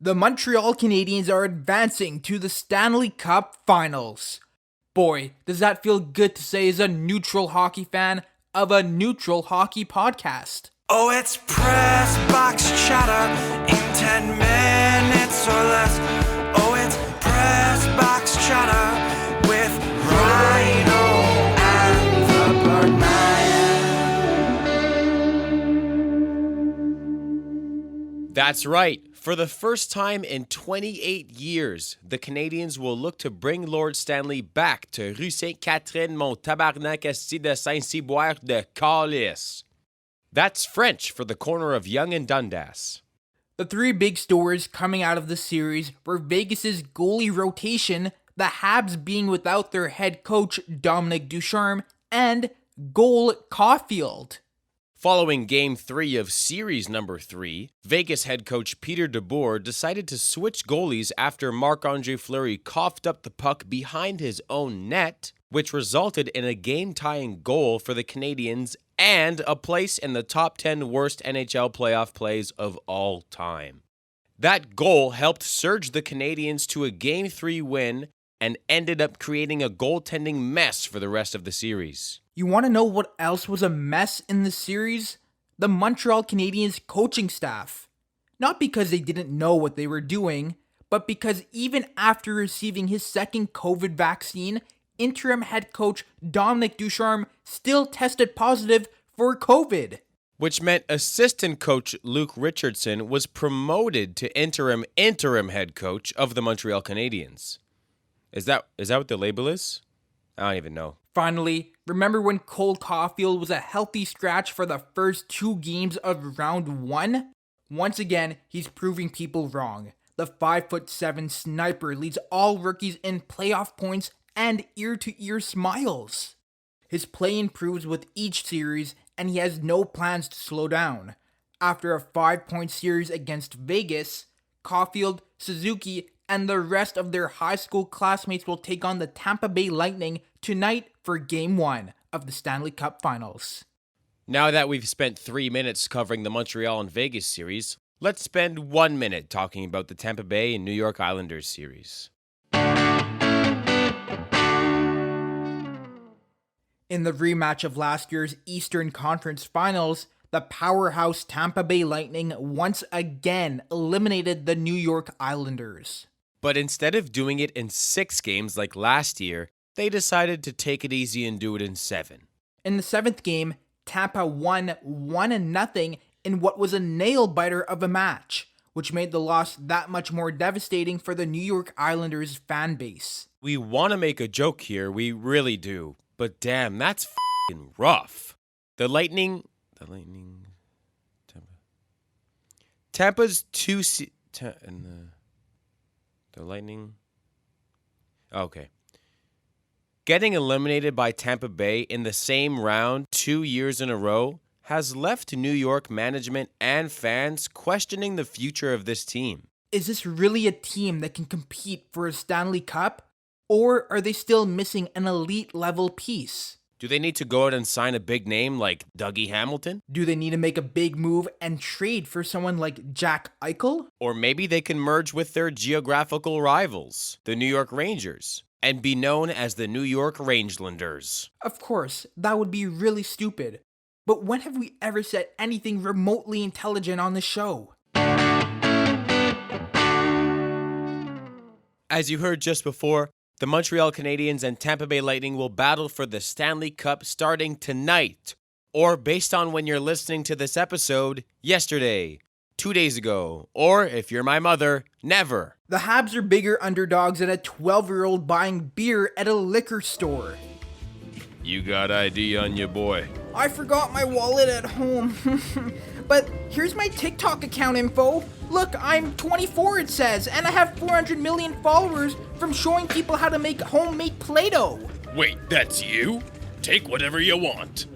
The Montreal Canadiens are advancing to the Stanley Cup Finals. Boy, does that feel good to say as a neutral hockey fan of a neutral hockey podcast. Oh, it's press box chatter in 10 minutes or less. Oh, it's press box chatter with Rhino and the Birdman. That's right. For the first time in 28 years, the Canadiens will look to bring Lord Stanley back to Rue Sainte-Catherine, mon tabarnak esti de Saint-Cyboire de Calice. That's French for the corner of Yonge and Dundas. The three big stories coming out of the series were Vegas's goalie rotation, the Habs being without their head coach Dominic Ducharme, and Cole Caufield. Following Game 3 of Series Number 3, Vegas head coach Peter DeBoer decided to switch goalies after Marc-Andre Fleury coughed up the puck behind his own net, which resulted in a game-tying goal for the Canadiens and a place in the top 10 worst NHL playoff plays of all time. That goal helped surge the Canadiens to a Game 3 win and ended up creating a goaltending mess for the rest of the series. You want to know what else was a mess in the series? The Montreal Canadiens coaching staff. Not because they didn't know what they were doing, but because even after receiving his second COVID vaccine, interim head coach Dominic Ducharme still tested positive for COVID. Which meant assistant coach Luke Richardson was promoted to interim head coach of the Montreal Canadiens. Is that what the label is? I don't even know. Finally, remember when Cole Caufield was a healthy scratch for the first 2 games of round 1? Once again, he's proving people wrong. The 5'7" sniper leads all rookies in playoff points and ear-to-ear smiles. His play improves with each series, and he has no plans to slow down. After a 5-point series against Vegas, Caufield, Suzuki, and the rest of their high school classmates will take on the Tampa Bay Lightning tonight for Game 1 of the Stanley Cup Finals. Now that we've spent 3 minutes covering the Montreal and Vegas series, let's spend 1 minute talking about the Tampa Bay and New York Islanders series. In the rematch of last year's Eastern Conference Finals, the powerhouse Tampa Bay Lightning once again eliminated the New York Islanders. But instead of doing it in 6 games like last year, they decided to take it easy and do it in 7. In the 7th game, Tampa won 1-0 in what was a nail-biter of a match, which made the loss that much more devastating for the New York Islanders fan base. We want to make a joke here, we really do, but damn, that's f***ing rough. The Lightning, Tampa's the Lightning, okay. Getting eliminated by Tampa Bay in the same round 2 years in a row has left New York management and fans questioning the future of this team. Is this really a team that can compete for a Stanley Cup? Or are they still missing an elite level piece? Do they need to go out and sign a big name like Dougie Hamilton? Do they need to make a big move and trade for someone like Jack Eichel? Or maybe they can merge with their geographical rivals, the New York Rangers, and be known as the New York Rangelanders. Of course, that would be really stupid. But when have we ever said anything remotely intelligent on the show? As you heard just before, the Montreal Canadiens and Tampa Bay Lightning will battle for the Stanley Cup starting tonight. Or based on when you're listening to this episode, yesterday, 2 days ago, or if you're my mother, never. The Habs are bigger underdogs than a 12-year-old buying beer at a liquor store. You got ID on you, boy. I forgot my wallet at home. But here's my TikTok account info. Look, I'm 24 it says, and I have 400 million followers from showing people how to make homemade Play-Doh. Wait, that's you? Take whatever you want.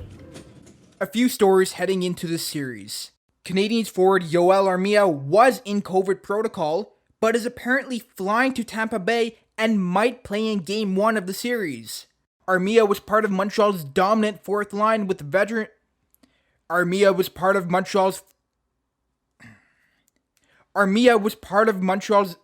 A few stories heading into the series. Canadiens forward Yoel Armia was in COVID protocol, but is apparently flying to Tampa Bay and might play in Game 1 of the series. Armia was part of Montreal's dominant fourth line with veteran... Armia was part of Montreal's Armia was part of Montreal's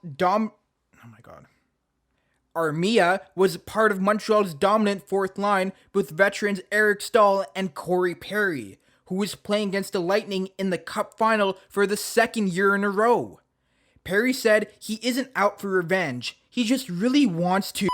dominant fourth line with veterans Eric Stahl and Corey Perry, who was playing against the Lightning in the Cup Final for the second year in a row. Perry said he isn't out for revenge, he just really wants to.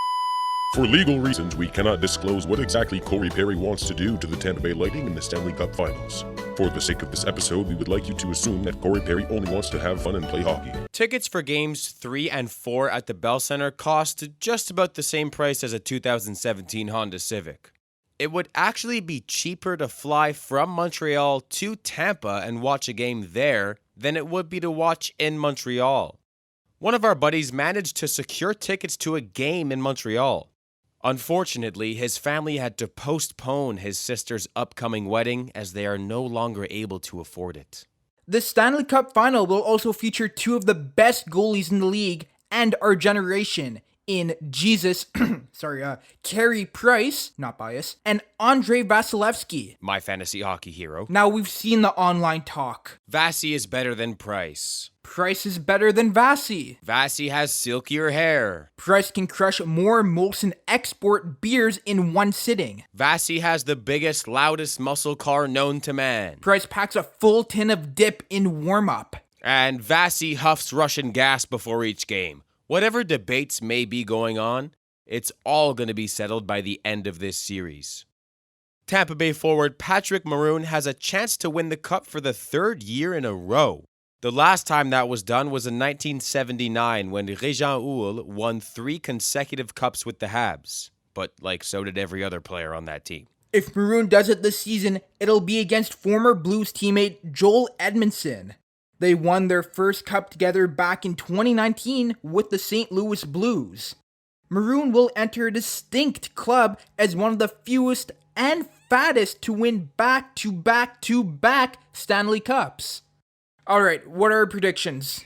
For legal reasons, we cannot disclose what exactly Corey Perry wants to do to the Tampa Bay Lightning in the Stanley Cup Finals. For the sake of this episode, we would like you to assume that Corey Perry only wants to have fun and play hockey. Tickets for games 3 and 4 at the Bell Center cost just about the same price as a 2017 Honda Civic. It would actually be cheaper to fly from Montreal to Tampa and watch a game there than it would be to watch in Montreal. One of our buddies managed to secure tickets to a game in Montreal. Unfortunately, his family had to postpone his sister's upcoming wedding as they are no longer able to afford it. The Stanley Cup Final will also feature two of the best goalies in the league and our generation in Carey Price, not biased, and Andrei Vasilevsky. My fantasy hockey hero. Now we've seen the online talk. Vasi is better than Price. Price is better than Vasi. Vasi has silkier hair. Price can crush more Molson export beers in one sitting. Vasi has the biggest, loudest muscle car known to man. Price packs a full tin of dip in warm-up. And Vasi huffs Russian gas before each game. Whatever debates may be going on, it's all going to be settled by the end of this series. Tampa Bay forward Patrick Maroon has a chance to win the Cup for the third year in a row. The last time that was done was in 1979 when Régent Houle won 3 consecutive Cups with the Habs. But so did every other player on that team. If Maroon does it this season, it'll be against former Blues teammate Joel Edmondson. They won their first cup together back in 2019 with the St. Louis Blues. Maroon will enter a distinct club as one of the fewest and fattest to win back-to-back-to-back Stanley Cups. Alright, what are our predictions?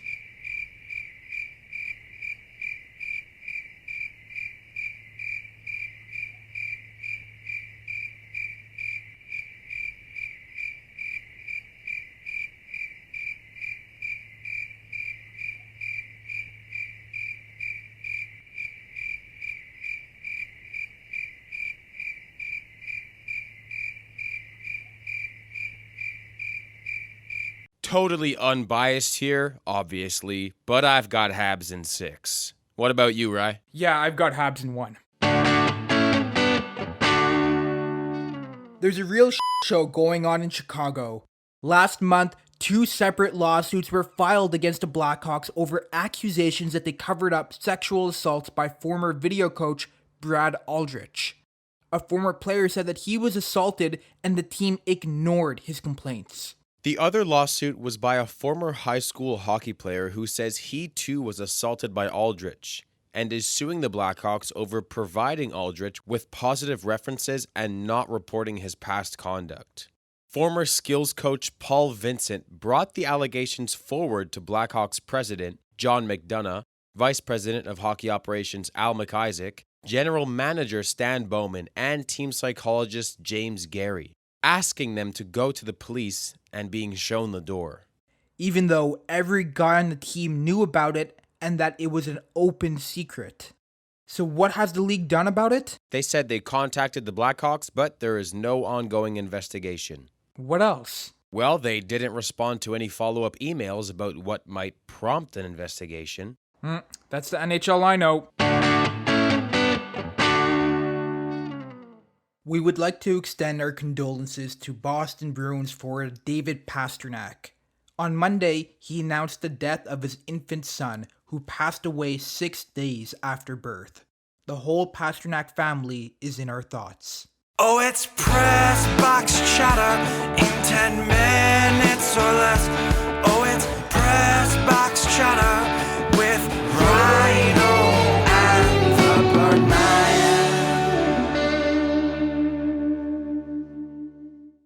Totally unbiased here, obviously, but I've got Habs in 6. What about you, Rye? Yeah, I've got Habs in 1. There's a real show going on in Chicago. Last month, 2 separate lawsuits were filed against the Blackhawks over accusations that they covered up sexual assaults by former video coach Brad Aldrich. A former player said that he was assaulted and the team ignored his complaints. The other lawsuit was by a former high school hockey player who says he too was assaulted by Aldrich and is suing the Blackhawks over providing Aldrich with positive references and not reporting his past conduct. Former skills coach Paul Vincent brought the allegations forward to Blackhawks president John McDonough, vice president of hockey operations Al McIsaac, general manager Stan Bowman, and team psychologist James Gary, asking them to go to the police and being shown the door. Even though every guy on the team knew about it and that it was an open secret. So what has the league done about it? They said they contacted the Blackhawks, but there is no ongoing investigation. What else? Well, they didn't respond to any follow-up emails about what might prompt an investigation. That's the NHL I know. We would like to extend our condolences to Boston Bruins forward David Pastrnak. On Monday, he announced the death of his infant son, who passed away 6 days after birth. The whole Pastrnak family is in our thoughts. Oh, it's press box